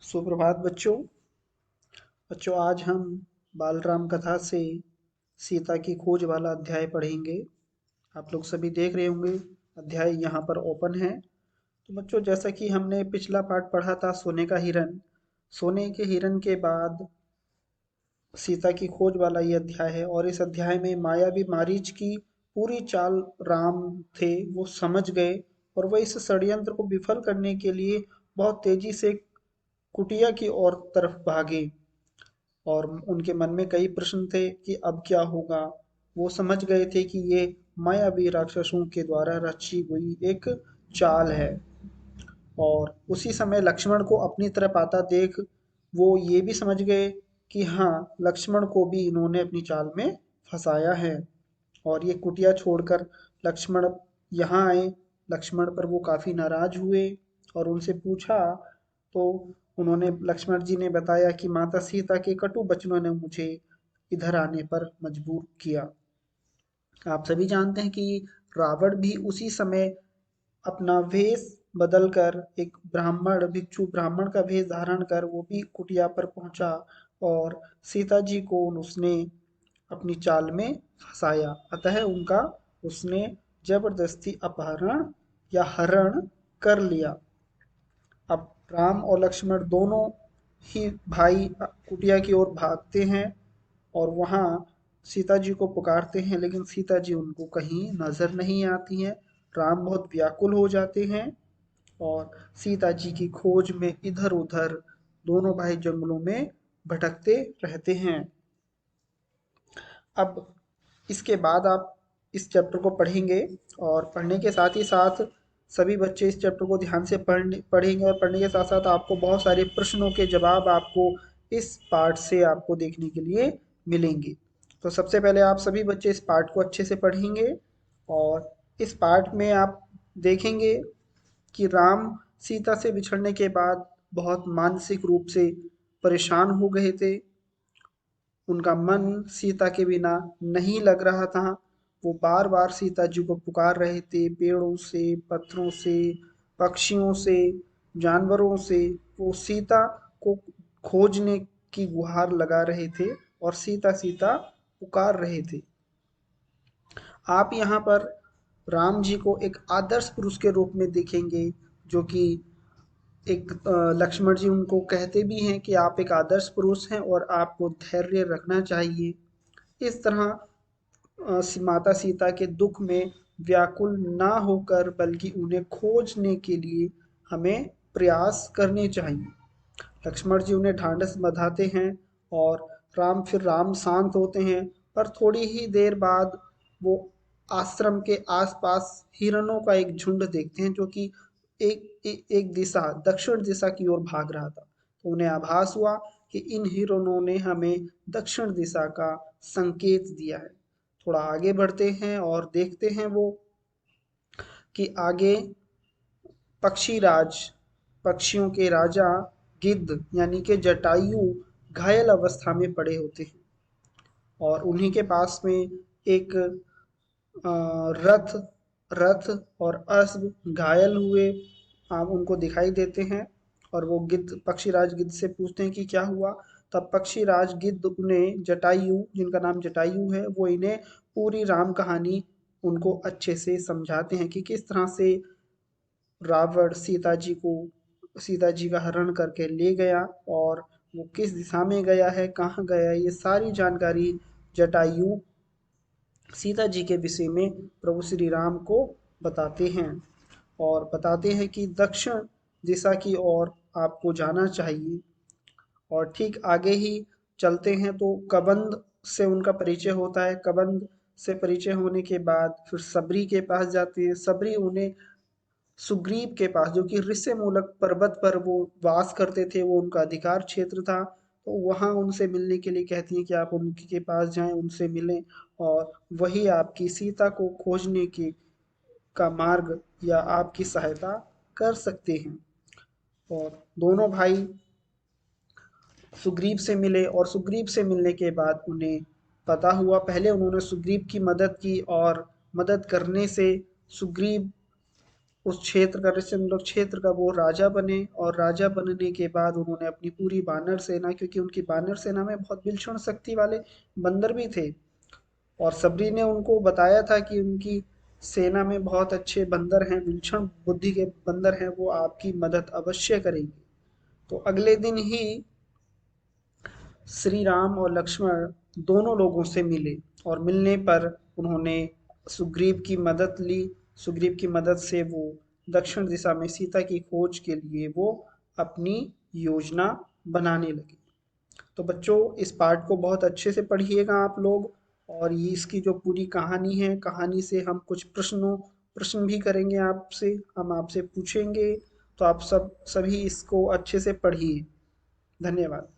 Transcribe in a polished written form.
सुप्रभात बच्चों। आज हम बालराम कथा से सीता की खोज वाला अध्याय पढ़ेंगे। आप लोग सभी देख रहे होंगे, अध्याय यहाँ पर ओपन है। तो बच्चों, जैसा कि हमने पिछला पाठ पढ़ा था सोने के हिरन के बाद सीता की खोज वाला ये अध्याय है। और इस अध्याय में मायावी मारीच की पूरी चाल राम थे वो समझ गए, और वह इस षड्यंत्र को विफल करने के लिए बहुत तेजी से कुटिया की ओर तरफ भागे। और उनके मन में कई प्रश्न थे कि अब क्या होगा। वो समझ गए थे कि ये मायावी राक्षसों के द्वारा रची हुई एक चाल है। और उसी समय लक्ष्मण को अपनी तरफ आता देख वो ये भी समझ गए कि हाँ, लक्ष्मण को भी इन्होंने अपनी चाल में फंसाया है। और ये कुटिया छोड़कर लक्ष्मण यहाँ आए। लक्ष्मण पर वो काफी नाराज हुए और उनसे पूछा, तो उन्होंने लक्ष्मण जी ने बताया कि माता सीता के कटु वचनों ने मुझे इधर आने पर मजबूर किया। आप सभी जानते हैं कि रावण भी उसी समय अपना वेश बदलकर एक भिक्षु ब्राह्मण का वेश धारण कर वो भी कुटिया पर पहुंचा, और सीता जी को उसने अपनी चाल में फंसाया। अतः उनका उसने जबरदस्ती अपहरण या हरण कर लिया। अब राम और लक्ष्मण दोनों ही भाई कुटिया की ओर भागते हैं और वहाँ सीता जी को पुकारते हैं, लेकिन सीता जी उनको कहीं नजर नहीं आती हैं। राम बहुत व्याकुल हो जाते हैं और सीता जी की खोज में इधर उधर दोनों भाई जंगलों में भटकते रहते हैं। अब इसके बाद आप इस चैप्टर को पढ़ेंगे, और पढ़ने के साथ ही साथ सभी बच्चे इस चैप्टर को ध्यान से पढ़ेंगे, और पढ़ने के साथ साथ आपको बहुत सारे प्रश्नों के जवाब आपको इस पाठ से आपको देखने के लिए मिलेंगे। तो सबसे पहले आप सभी बच्चे इस पाठ को अच्छे से पढ़ेंगे, और इस पाठ में आप देखेंगे कि राम सीता से बिछड़ने के बाद बहुत मानसिक रूप से परेशान हो गए थे। उनका मन सीता के बिना नहीं लग रहा था। वो बार बार सीता जी को पुकार रहे थे, पेड़ों से, पत्थरों से, पक्षियों से, जानवरों से। वो सीता को खोजने की गुहार लगा रहे थे और सीता सीता पुकार रहे थे। आप यहाँ पर राम जी को एक आदर्श पुरुष के रूप में देखेंगे, जो कि एक लक्ष्मण जी उनको कहते भी हैं कि आप एक आदर्श पुरुष हैं और आपको धैर्य रखना चाहिए। इस तरह माता सीता के दुख में व्याकुल ना होकर बल्कि उन्हें खोजने के लिए हमें प्रयास करने चाहिए। लक्ष्मण जी उन्हें ढांढस बंधाते हैं, और राम शांत होते हैं। पर थोड़ी ही देर बाद वो आश्रम के आसपास हिरणों का एक झुंड देखते हैं, जो कि एक दिशा दक्षिण दिशा की ओर भाग रहा था। तो उन्हें आभास हुआ कि इन हिरणों ने हमें दक्षिण दिशा का संकेत दिया है। थोड़ा आगे बढ़ते हैं और देखते हैं वो कि आगे पक्षीराज, पक्षियों के राजा गिद्ध यानी कि जटायु घायल अवस्था में पड़े होते हैं, और उन्हीं के पास में एक रथ रथ और अश्व घायल हुए आप उनको दिखाई देते हैं। और वो गिद्ध पक्षीराज गिद्ध से पूछते हैं कि क्या हुआ। तब पक्षीराज गिद्ध उन्हें जटायु, जिनका नाम जटायु है, वो इन्हें पूरी राम कहानी उनको अच्छे से समझाते हैं कि किस तरह से रावण सीता जी का हरण करके ले गया, और वो किस दिशा में गया है, कहाँ गया है, ये सारी जानकारी जटायु सीता जी के विषय में प्रभु श्री राम को बताते हैं। और बताते हैं कि दक्षिण दिशा की ओर आपको जाना चाहिए। और ठीक आगे ही चलते हैं तो कबंध से उनका परिचय होता है। कबंध से परिचय होने के बाद फिर सबरी के पास जाते हैं। सबरी उन्हें सुग्रीव के पास, जो कि ऋष्यमूलक पर्वत पर वो वास करते थे, वो उनका अधिकार क्षेत्र था, तो वहाँ उनसे मिलने के लिए कहती हैं कि आप उनके पास जाएं, उनसे मिलें, और वही आपकी सीता को खोजने की का मार्ग या आपकी सहायता कर सकते हैं। और दोनों भाई सुग्रीव से मिले, और सुग्रीव से मिलने के बाद उन्हें पता हुआ, पहले उन्होंने सुग्रीव की मदद की, और मदद करने से सुग्रीव उस क्षेत्र का, ऋषिमूलक क्षेत्र का वो राजा बने, और राजा बनने के बाद उन्होंने अपनी पूरी वानर सेना, क्योंकि उनकी वानर सेना में बहुत विलक्षण शक्ति वाले बंदर भी थे, और सबरी ने उनको बताया था कि उनकी सेना में बहुत अच्छे बंदर हैं, विलक्षण बुद्धि के बंदर हैं, वो आपकी मदद अवश्य करेंगे। तो अगले दिन ही श्री राम और लक्ष्मण दोनों लोगों से मिले, और मिलने पर उन्होंने सुग्रीव की मदद ली। सुग्रीव की मदद से वो दक्षिण दिशा में सीता की खोज के लिए वो अपनी योजना बनाने लगे। तो बच्चों, इस पार्ट को बहुत अच्छे से पढ़िएगा आप लोग, और ये इसकी जो पूरी कहानी है, कहानी से हम कुछ प्रश्न भी करेंगे आपसे, हम आपसे पूछेंगे। तो आप सभी इसको अच्छे से पढ़िए। धन्यवाद।